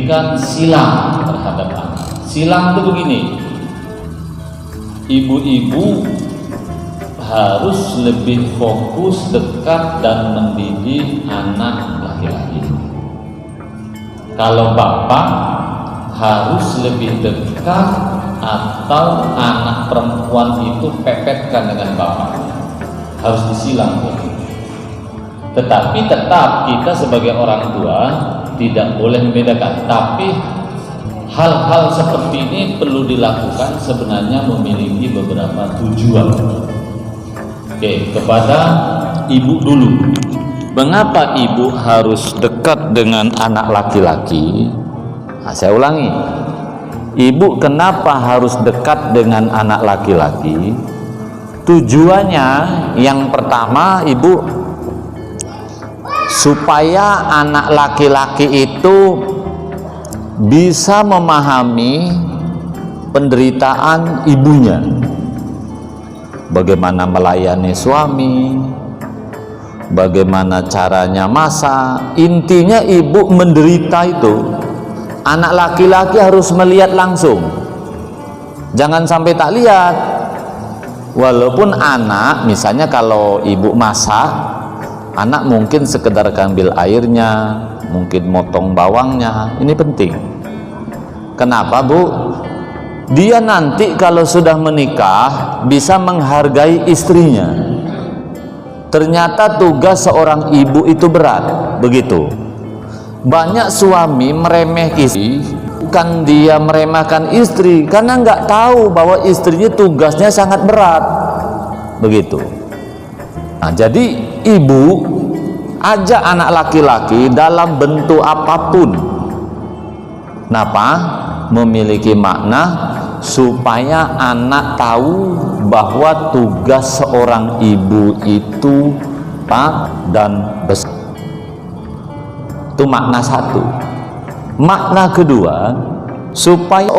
memberikan silang terhadap anak. Silang itu begini, ibu-ibu harus lebih fokus, dekat, dan mendidik anak laki-laki. Kalau bapak harus lebih dekat, atau anak perempuan itu pepetkan dengan bapak, harus disilang. Tetapi tetap kita sebagai orang tua tidak boleh membedakan. Tapi hal-hal seperti ini perlu dilakukan sebenarnya memiliki beberapa tujuan. Oke, kepada ibu dulu. Mengapa ibu harus dekat dengan anak laki-laki? Nah, saya ulangi. Ibu kenapa harus dekat dengan anak laki-laki? Tujuannya yang pertama, ibu supaya anak laki-laki itu bisa memahami penderitaan ibunya, bagaimana melayani suami, bagaimana caranya masak. Intinya ibu menderita itu, anak laki-laki harus melihat langsung, jangan sampai tak lihat. Walaupun anak, misalnya kalau ibu masak, anak mungkin sekedar ambil airnya, mungkin motong bawangnya. Ini penting. Kenapa, Bu? Dia nanti kalau sudah menikah bisa menghargai istrinya. Ternyata tugas seorang ibu itu berat, begitu. Banyak suami meremeh istri, bukan dia meremehkan istri, karena nggak tahu bahwa istrinya tugasnya sangat berat, begitu. Nah, jadi ibu ajak anak laki-laki dalam bentuk apapun, kenapa? Memiliki makna supaya anak tahu bahwa tugas seorang ibu itu dan besar. Itu makna satu. Makna kedua, supaya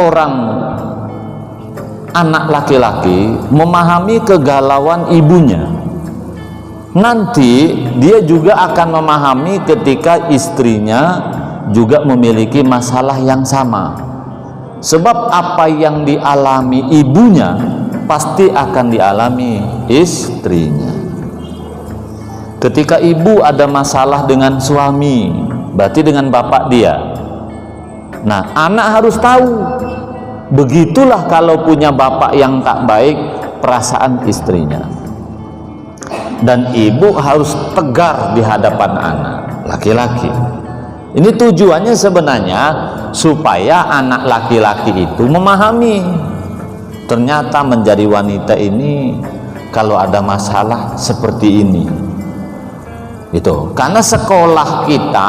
anak laki-laki memahami kegalauan ibunya. Nanti dia juga akan memahami ketika istrinya juga memiliki masalah yang sama. Sebab apa yang dialami ibunya pasti akan dialami istrinya. Ketika ibu ada masalah dengan suami, berarti dengan bapak dia. Nah, anak harus tahu. Begitulah kalau punya bapak yang tak baik, perasaan istrinya. Dan ibu harus tegar di hadapan anak laki-laki. Ini tujuannya sebenarnya supaya anak laki-laki itu memahami, ternyata menjadi wanita ini kalau ada masalah seperti ini. Itu karena sekolah kita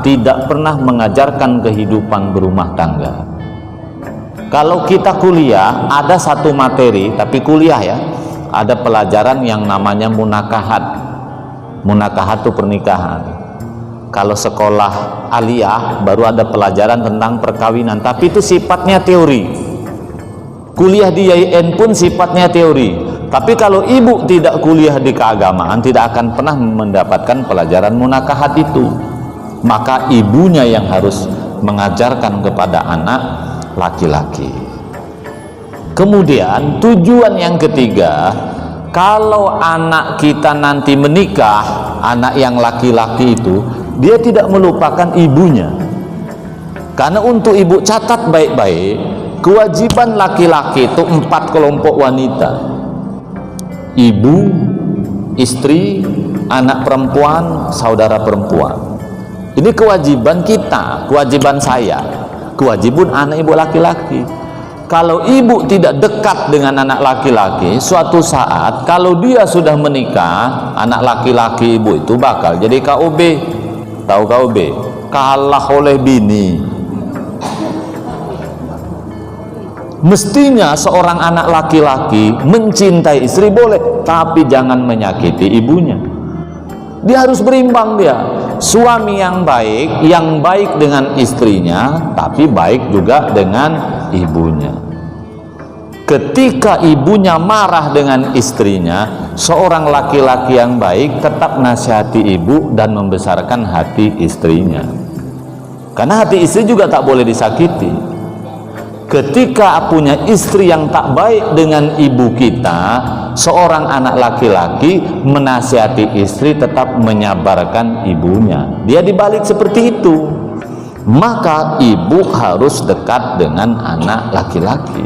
tidak pernah mengajarkan kehidupan berumah tangga. Kalau kita kuliah ada satu materi, tapi kuliah ya, ada pelajaran yang namanya munakahat. Munakahat itu pernikahan. Kalau sekolah aliyah baru ada pelajaran tentang perkawinan, tapi itu sifatnya teori. Kuliah di IAIN pun sifatnya teori. Tapi kalau ibu tidak kuliah di keagamaan, tidak akan pernah mendapatkan pelajaran munakahat itu. Maka ibunya yang harus mengajarkan kepada anak laki-laki. Kemudian tujuan yang ketiga, kalau anak kita nanti menikah, anak yang laki-laki itu, dia tidak melupakan ibunya. Karena untuk ibu catat baik-baik, kewajiban laki-laki itu 4 kelompok wanita. Ibu, istri, anak perempuan, saudara perempuan. Ini kewajiban kita, kewajiban saya, kewajiban anak ibu laki-laki. Kalau ibu tidak dekat dengan anak laki-laki, suatu saat kalau dia sudah menikah, anak laki-laki ibu itu bakal jadi KOB. Tahu KOB? Kalah oleh bini. Mestinya seorang anak laki-laki mencintai istri boleh, tapi jangan menyakiti ibunya. Dia harus berimbang dia. Suami yang baik dengan istrinya, tapi baik juga dengan ibunya. Ketika ibunya marah dengan istrinya, seorang laki-laki yang baik tetap nasihati ibu dan membesarkan hati istrinya. Karena hati istri juga tak boleh disakiti. Ketika punya istri yang tak baik dengan ibu kita, seorang anak laki-laki menasihati istri tetap menyabarkan ibunya. Dia dibalik seperti itu. Maka ibu harus dekat dengan anak laki-laki.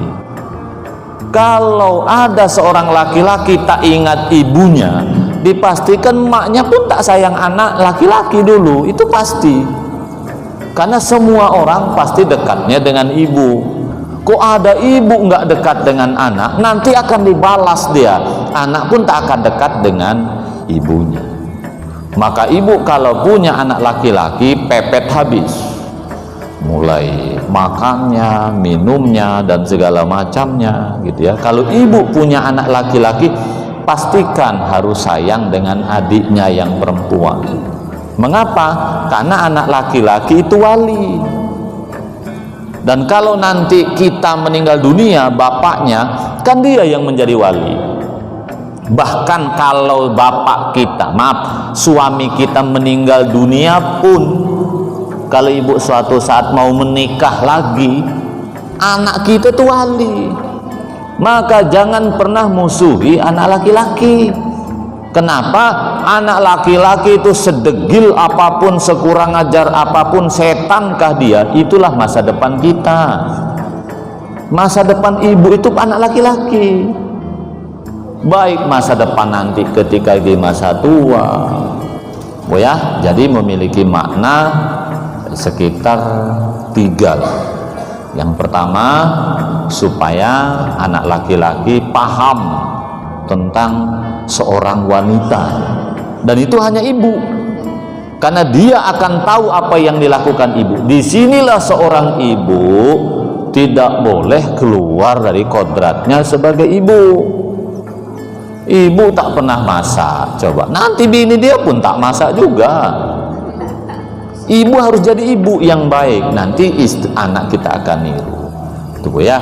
Kalau ada seorang laki-laki tak ingat ibunya, dipastikan maknya pun tak sayang anak laki-laki dulu. Itu pasti. Karena semua orang pasti dekatnya dengan ibu. Kok ada ibu nggak dekat dengan anak, nanti akan dibalas dia. Anak pun tak akan dekat dengan ibunya. Maka ibu kalau punya anak laki-laki, pepet habis. Mulai makannya, minumnya, dan segala macamnya gitu ya. Kalau ibu punya anak laki-laki, pastikan harus sayang dengan adiknya yang perempuan. Mengapa? Karena anak laki-laki itu wali. Dan kalau nanti kita meninggal dunia, bapaknya kan dia yang menjadi wali. Bahkan kalau bapak kita, suami kita meninggal dunia pun, kalau ibu suatu saat mau menikah lagi, anak kita itu wali. Maka jangan pernah musuhi anak laki-laki. Kenapa? Anak laki-laki itu sedegil apapun, sekurang ajar apapun, setankah dia, itulah masa depan kita. Masa depan ibu itu anak laki-laki. Baik masa depan nanti ketika di masa tua. Oh ya, jadi memiliki makna sekitar 3. Yang pertama, supaya anak laki-laki paham tentang seorang wanita, dan itu hanya ibu, karena dia akan tahu apa yang dilakukan ibu. Disinilah seorang ibu tidak boleh keluar dari kodratnya sebagai ibu. Ibu tak pernah masak, coba nanti bini dia pun tak masak juga. Ibu harus jadi ibu yang baik, nanti anak kita akan niru. Tuh ya.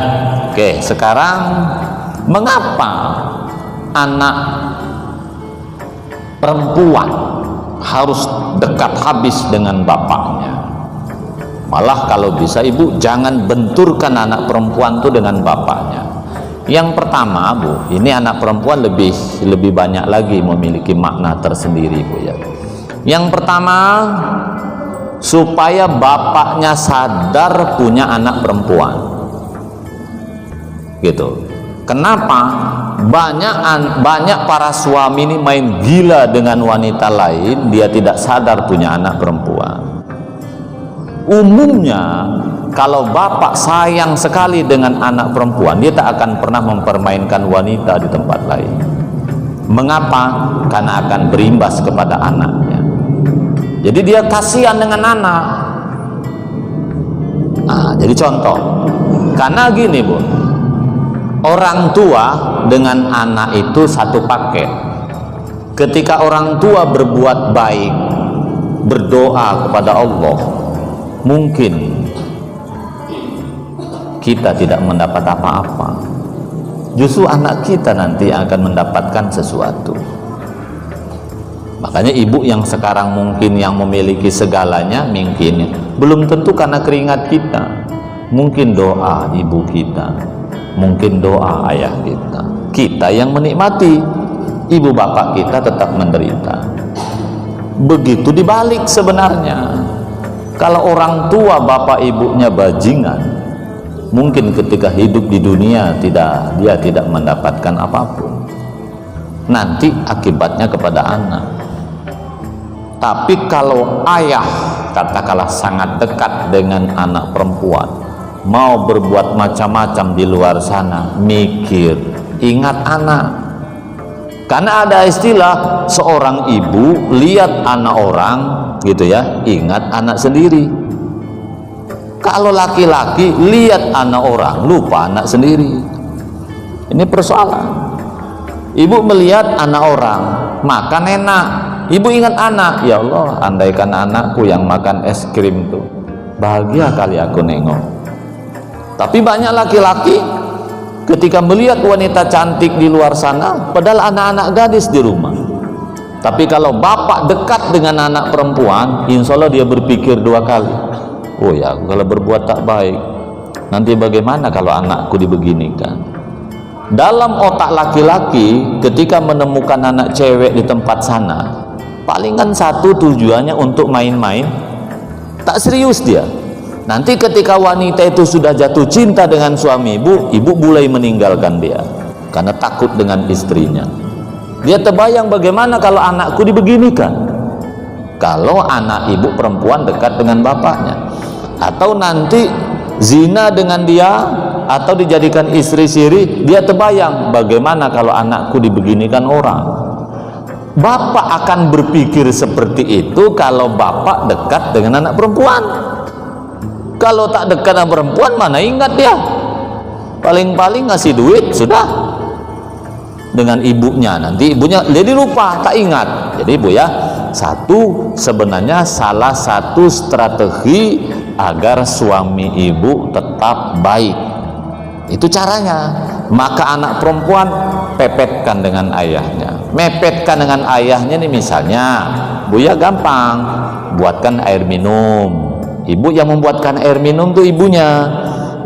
Oke, sekarang mengapa anak perempuan harus dekat habis dengan bapaknya? Malah kalau bisa ibu jangan benturkan anak perempuan itu dengan bapaknya. Yang pertama, Bu, ini anak perempuan lebih banyak lagi memiliki makna tersendiri, Bu ya. Yang pertama, supaya bapaknya sadar punya anak perempuan. Gitu. Kenapa? Banyak para suami ini main gila dengan wanita lain, dia tidak sadar punya anak perempuan. Umumnya kalau bapak sayang sekali dengan anak perempuan, dia tak akan pernah mempermainkan wanita di tempat lain. Mengapa? Karena akan berimbas kepada anaknya. Jadi dia kasihan dengan anak. Nah, jadi contoh. Karena gini, Bu, orang tua dengan anak itu satu paket. Ketika orang tua berbuat baik, berdoa kepada Allah, mungkin kita tidak mendapat apa-apa. Justru anak kita nanti akan mendapatkan sesuatu. Makanya ibu yang sekarang mungkin yang memiliki segalanya, mungkin belum tentu karena keringat kita. Mungkin doa ibu kita, mungkin doa ayah kita. Kita yang menikmati, ibu bapak kita tetap menderita. Begitu dibalik sebenarnya. Kalau orang tua bapak ibunya bajingan, mungkin ketika hidup di dunia dia tidak mendapatkan apapun. Nanti akibatnya kepada anak. Tapi kalau ayah katakanlah sangat dekat dengan anak perempuan, mau berbuat macam-macam di luar sana, mikir, ingat anak. Karena ada istilah seorang ibu lihat anak orang gitu ya, ingat anak sendiri. Kalau laki-laki lihat anak orang, lupa anak sendiri. Ini persoalan. Ibu melihat anak orang makan enak, ibu ingat anak. Ya Allah, andaikan anakku yang makan es krim tuh, bahagia kali aku nengok. Tapi banyak laki-laki ketika melihat wanita cantik di luar sana, padahal anak-anak gadis di rumah. Tapi kalau bapak dekat dengan anak perempuan, insya Allah dia berpikir 2 kali. oh ya kalau berbuat tak baik, nanti bagaimana kalau anakku dibeginikan? Dalam otak laki-laki ketika menemukan anak cewek di tempat sana, palingan satu tujuannya untuk main-main, tak serius dia. Nanti ketika wanita itu sudah jatuh cinta dengan suami ibu mulai meninggalkan dia karena takut dengan istrinya. Dia terbayang bagaimana kalau anakku dibeginikan, kalau anak ibu perempuan dekat dengan bapaknya, atau nanti zina dengan dia atau dijadikan istri siri, dia terbayang bagaimana kalau anakku dibeginikan orang. Bapak akan berpikir seperti itu kalau bapak dekat dengan anak perempuan. Kalau tak dekat dengan perempuan, mana ingat dia, paling-paling ngasih duit sudah dengan ibunya, nanti ibunya jadi lupa, tak ingat. Jadi Bu ya, satu sebenarnya salah satu strategi agar suami ibu tetap baik, itu caranya. Maka anak perempuan pepetkan dengan ayahnya. Mepetkan dengan ayahnya nih, misalnya Bu ya gampang, buatkan air minum. Ibu yang membuatkan air minum tuh ibunya,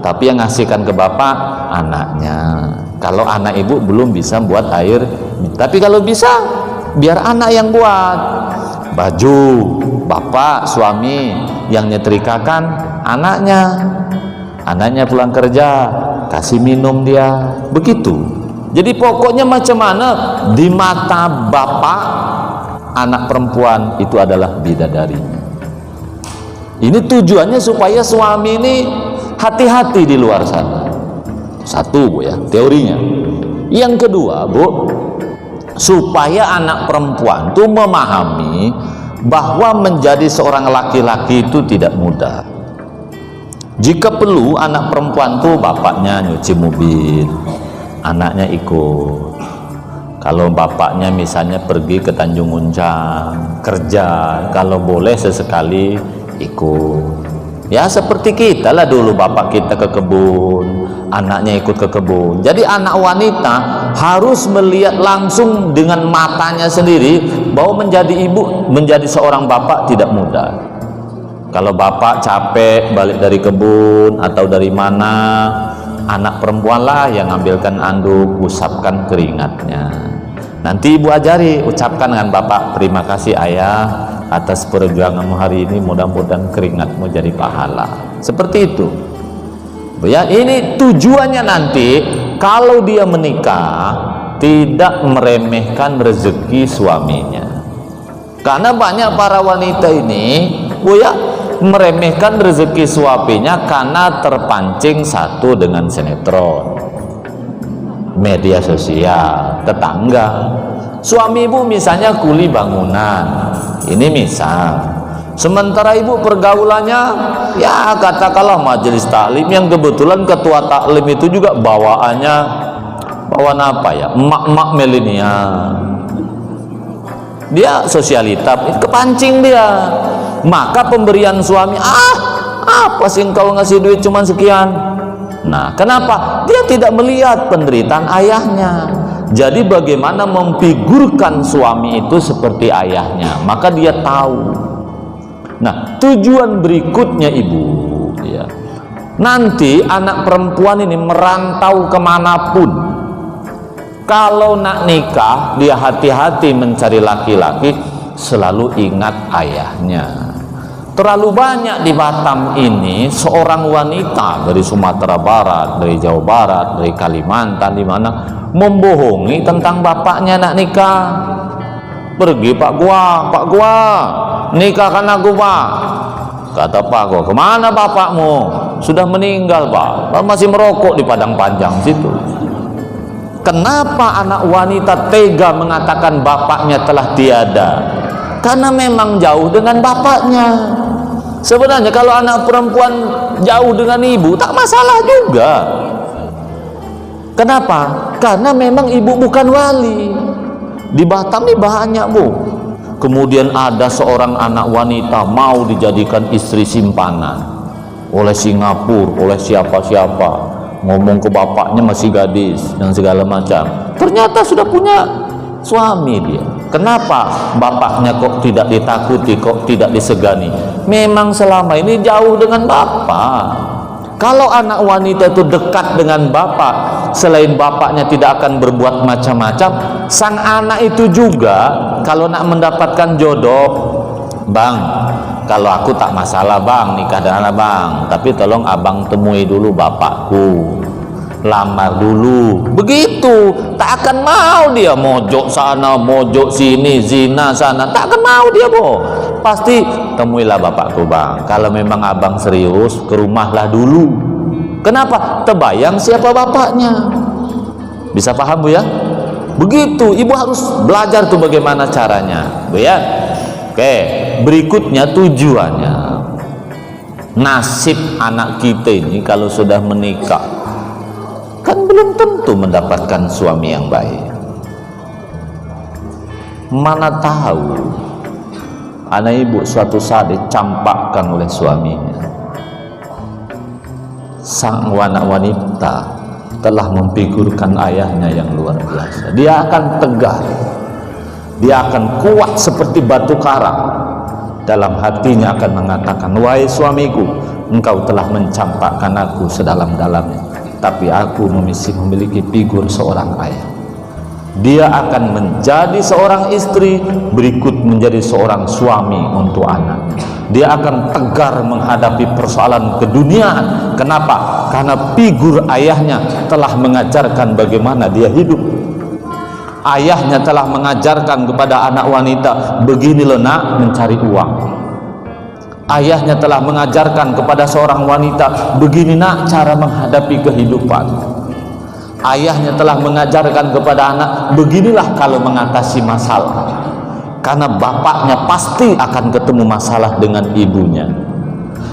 tapi yang ngasihkan ke bapak anaknya. Kalau anak ibu belum bisa buat air, tapi kalau bisa biar anak yang buat. Baju bapak suami, yang nyetrikakan anaknya pulang kerja kasih minum dia, begitu. Jadi pokoknya macam mana di mata bapak, anak perempuan itu adalah bidadarinya. Ini tujuannya supaya suami ini hati-hati di luar sana. Satu Bu ya, teorinya. Yang kedua Bu, supaya anak perempuan itu memahami bahwa menjadi seorang laki-laki itu tidak mudah. Jika perlu anak perempuan tuh bapaknya nyuci mobil, anaknya ikut. Kalau bapaknya misalnya pergi ke Tanjung Uncang kerja, kalau boleh sesekali ikut. Ya seperti kita lah dulu, bapak kita ke kebun, anaknya ikut ke kebun. Jadi anak wanita harus melihat langsung dengan matanya sendiri bahwa menjadi ibu, menjadi seorang bapak tidak mudah. Kalau bapak capek balik dari kebun atau dari mana, anak perempuan lah yang ambilkan anduk, usapkan keringatnya. Nanti ibu ajari, ucapkan dengan bapak, terima kasih ayah atas perjuanganmu hari ini, mudah-mudahan keringatmu jadi pahala. Seperti itu ya. Ini tujuannya nanti kalau dia menikah tidak meremehkan rezeki suaminya. Karena banyak para wanita ini Bu ya, meremehkan rezeki suaminya karena terpancing satu dengan sinetron, media sosial, tetangga. Suami ibu misalnya kuli bangunan, ini misal, sementara ibu pergaulannya ya katakanlah majelis taklim, yang kebetulan ketua taklim itu juga bawaannya bawaan apa ya, emak-emak milenial. Dia sosialita, kepancing dia. Maka pemberian suami, apa sih engkau ngasih duit cuma sekian? Nah, kenapa? Dia tidak melihat penderitaan ayahnya. Jadi bagaimana memfigurkan suami itu seperti ayahnya, maka dia tahu. Nah, tujuan berikutnya ibu ya, nanti anak perempuan ini merantau kemanapun, kalau nak nikah dia hati-hati mencari laki-laki, selalu ingat ayahnya. Terlalu banyak di Batam ini seorang wanita dari Sumatera Barat, dari Jawa Barat, dari Kalimantan, di mana membohongi tentang bapaknya nak nikah. Pergi Pak Gua, nikahkan aku Pak. Kata Pak Gua, kemana bapakmu? Sudah meninggal Pak, masih merokok di Padang Panjang situ. Kenapa anak wanita tega mengatakan bapaknya telah tiada? Karena memang jauh dengan bapaknya. Sebenarnya kalau anak perempuan jauh dengan ibu tak masalah juga. Kenapa? Karena memang ibu bukan wali. Di Batam ini banyak Bu. Kemudian ada seorang anak wanita mau dijadikan istri simpanan oleh Singapura, oleh siapa-siapa. Ngomong ke bapaknya masih gadis dan segala macam. Ternyata sudah punya suami dia. Kenapa bapaknya kok tidak ditakuti, kok tidak disegani? Memang selama ini jauh dengan bapak. Kalau anak wanita itu dekat dengan bapak, selain bapaknya tidak akan berbuat macam-macam, sang anak itu juga kalau nak mendapatkan jodoh, bang, kalau aku tak masalah bang nikah dengan abang, tapi tolong abang temui dulu bapakku, lamar dulu. Begitu, tak akan mau dia mojok sana mojok sini, zina sana, tak akan mau dia boh. Pasti temuilah bapakku bang, kalau memang abang serius ke rumahlah dulu. Kenapa? Terbayang siapa bapaknya. Bisa paham bu ya? Begitu, ibu harus belajar tuh bagaimana caranya bu ya. Oke, berikutnya tujuannya, nasib anak kita ini kalau sudah menikah kan belum tentu mendapatkan suami yang baik. Mana tahu anak ibu suatu saat dicampakkan oleh suaminya. Sang anak wanita telah memfigurkan ayahnya yang luar biasa. Dia akan tegar, dia akan kuat seperti batu karang. Dalam hatinya akan mengatakan, wahai suamiku, engkau telah mencampakkan aku sedalam-dalamnya, tapi aku memiliki figur seorang ayah. Dia akan menjadi seorang istri, berikut menjadi seorang suami untuk anak. Dia akan tegar menghadapi persoalan keduniaan. Kenapa? Karena figur ayahnya telah mengajarkan bagaimana dia hidup. Ayahnya telah mengajarkan kepada anak wanita, begini loh nak mencari uang. Ayahnya telah mengajarkan kepada seorang wanita, begini nak cara menghadapi kehidupan. Ayahnya telah mengajarkan kepada anak, beginilah kalau mengatasi masalah. Karena bapaknya pasti akan ketemu masalah dengan ibunya.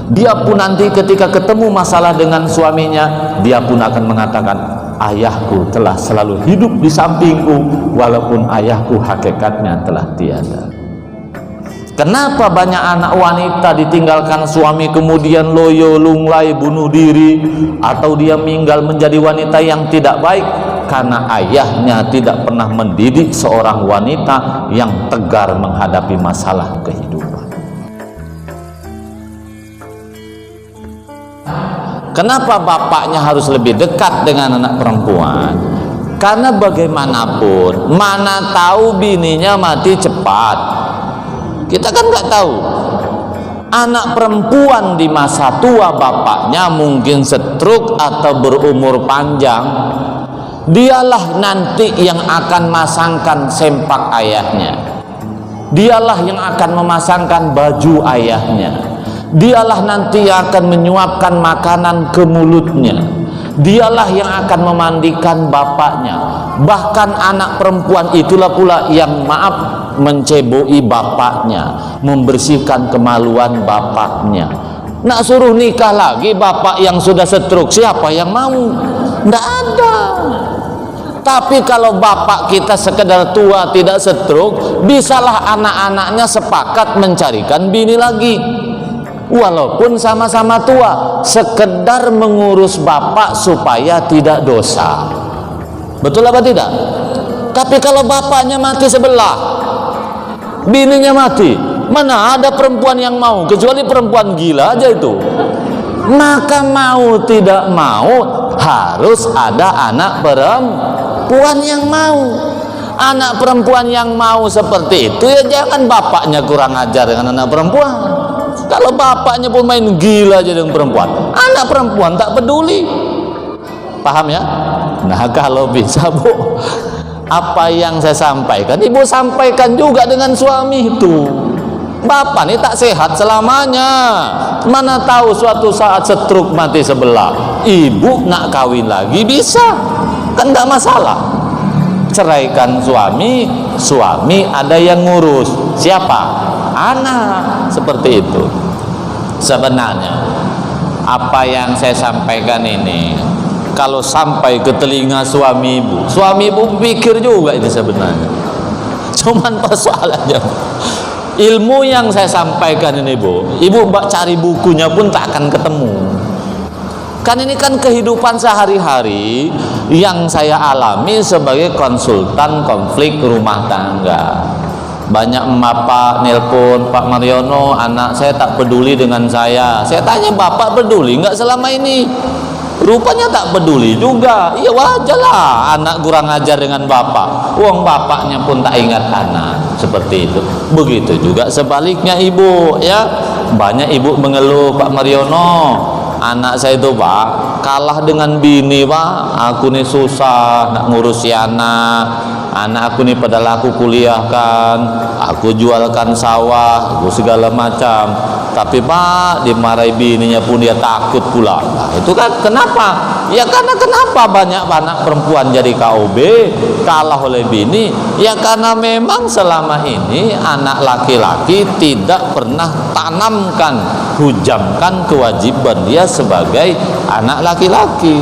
Dia pun nanti ketika ketemu masalah dengan suaminya, dia pun akan mengatakan, ayahku telah selalu hidup di sampingku, walaupun ayahku hakikatnya telah tiada. Kenapa banyak anak wanita ditinggalkan suami kemudian loyo, lunglai, bunuh diri, atau dia meninggal menjadi wanita yang tidak baik? Karena ayahnya tidak pernah mendidik seorang wanita yang tegar menghadapi masalah kehidupan. Kenapa bapaknya harus lebih dekat dengan anak perempuan? Karena bagaimanapun, mana tahu bininya mati cepat. Kita kan nggak tahu. Anak perempuan di masa tua bapaknya mungkin stroke atau berumur panjang. Dialah nanti yang akan memasangkan sempak ayahnya. Dialah yang akan memasangkan baju ayahnya. Dialah nanti yang akan menyuapkan makanan ke mulutnya. Dialah yang akan memandikan bapaknya. Bahkan anak perempuan itulah pula yang menceboi bapaknya, membersihkan kemaluan bapaknya. Nak suruh nikah lagi bapak yang sudah stroke, siapa yang mau? Tidak ada. Tapi kalau bapak kita sekedar tua tidak stroke, bisalah anak-anaknya sepakat mencarikan bini lagi. Walaupun sama-sama tua, sekedar mengurus bapak supaya tidak dosa. Betul apa tidak? Tapi kalau bapaknya mati sebelah, bininya mati, mana ada perempuan yang mau, kecuali perempuan gila aja itu. Maka mau tidak mau harus ada anak perempuan yang mau. Anak perempuan yang mau seperti itu ya jangan bapaknya kurang ajar dengan anak perempuan. Kalau bapaknya pun main gila aja dengan perempuan, anak perempuan tak peduli. Paham ya? Nah kalau bisa bu, apa yang saya sampaikan ibu sampaikan juga dengan suami itu. Bapak ini tak sehat selamanya, mana tahu suatu saat stroke mati sebelah, ibu nak kawin lagi bisa, kan tidak masalah. Ceraikan suami, suami ada yang ngurus, siapa? Anak. Seperti itu. Sebenarnya apa yang saya sampaikan ini kalau sampai ke telinga suami ibu pikir juga ini sebenarnya. Cuman persoalannya ilmu yang saya sampaikan ini ibu cari bukunya pun tak akan ketemu. Kan ini kan kehidupan sehari-hari yang saya alami sebagai konsultan konflik rumah tangga. Banyak bapak nelpon, Pak Mariono, anak saya tak peduli dengan saya. Saya tanya, bapak peduli nggak selama ini? Rupanya tak peduli juga. Ya wajar lah anak kurang ajar dengan bapak. Uang bapaknya pun tak ingat anak. Seperti itu. Begitu juga sebaliknya ibu, ya. Banyak ibu mengeluh, Pak Mariono, anak saya itu Pak kalah dengan bini Pak. Aku nih susah nak ngurusi anak aku nih padahal aku kuliahkan, aku jualkan sawah, aku segala macam, tapi Pak dimarahi bininya pun dia takut pula. Nah, itu kan kenapa? Ya karena kenapa banyak anak perempuan jadi KOB kalah oleh bini? Ya karena memang selama ini anak laki-laki tidak pernah tanamkan, hujamkan kewajiban dia sebagai anak laki-laki.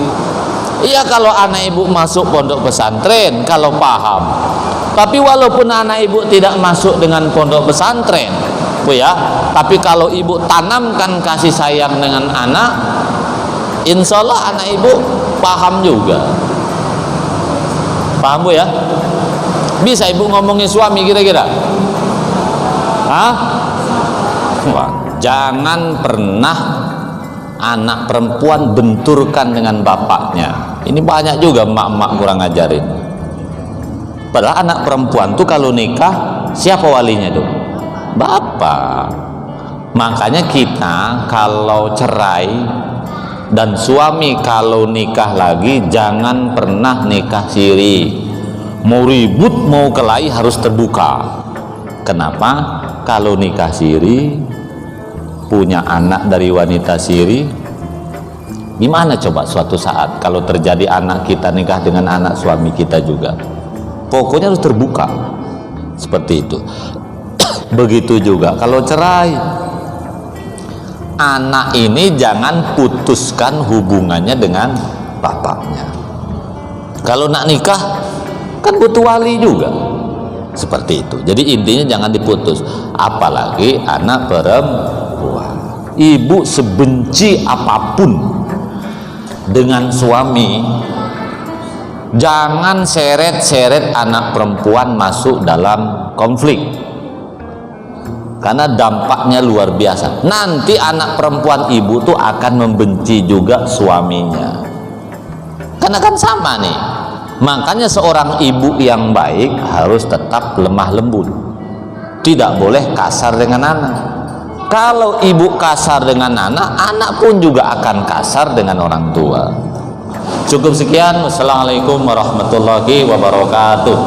Iya, kalau anak ibu masuk pondok pesantren kalau paham, tapi walaupun anak ibu tidak masuk dengan pondok pesantren, Bu ya, tapi kalau ibu tanamkan kasih sayang dengan anak, insya Allah anak ibu paham juga. Paham Bu ya? Bisa ibu ngomongin suami kira-kira? Hah? Wah, jangan pernah anak perempuan benturkan dengan bapaknya. Ini banyak juga emak-emak kurang ajarin. Padahal anak perempuan tuh kalau nikah siapa walinya tuh? Bapak. Makanya kita kalau cerai dan suami kalau nikah lagi jangan pernah nikah siri. Mau ribut mau kelahi harus terbuka. Kenapa? Kalau nikah siri punya anak dari wanita siri, gimana coba suatu saat kalau terjadi anak kita nikah dengan anak suami kita juga? Pokoknya harus terbuka seperti itu. Begitu juga kalau cerai, anak ini jangan putuskan hubungannya dengan bapaknya. Kalau nak nikah kan butuh wali juga, seperti itu. Jadi intinya jangan diputus, apalagi anak perempuan. Ibu sebenci apapun dengan suami, jangan seret-seret anak perempuan masuk dalam konflik, karena dampaknya luar biasa. Nanti anak perempuan ibu tuh akan membenci juga suaminya, karena kan sama nih. Makanya seorang ibu yang baik harus tetap lemah lembut, tidak boleh kasar dengan anak. Kalau ibu kasar dengan anak, anak pun juga akan kasar dengan orang tua. Cukup sekian. Wassalamualaikum warahmatullahi wabarakatuh.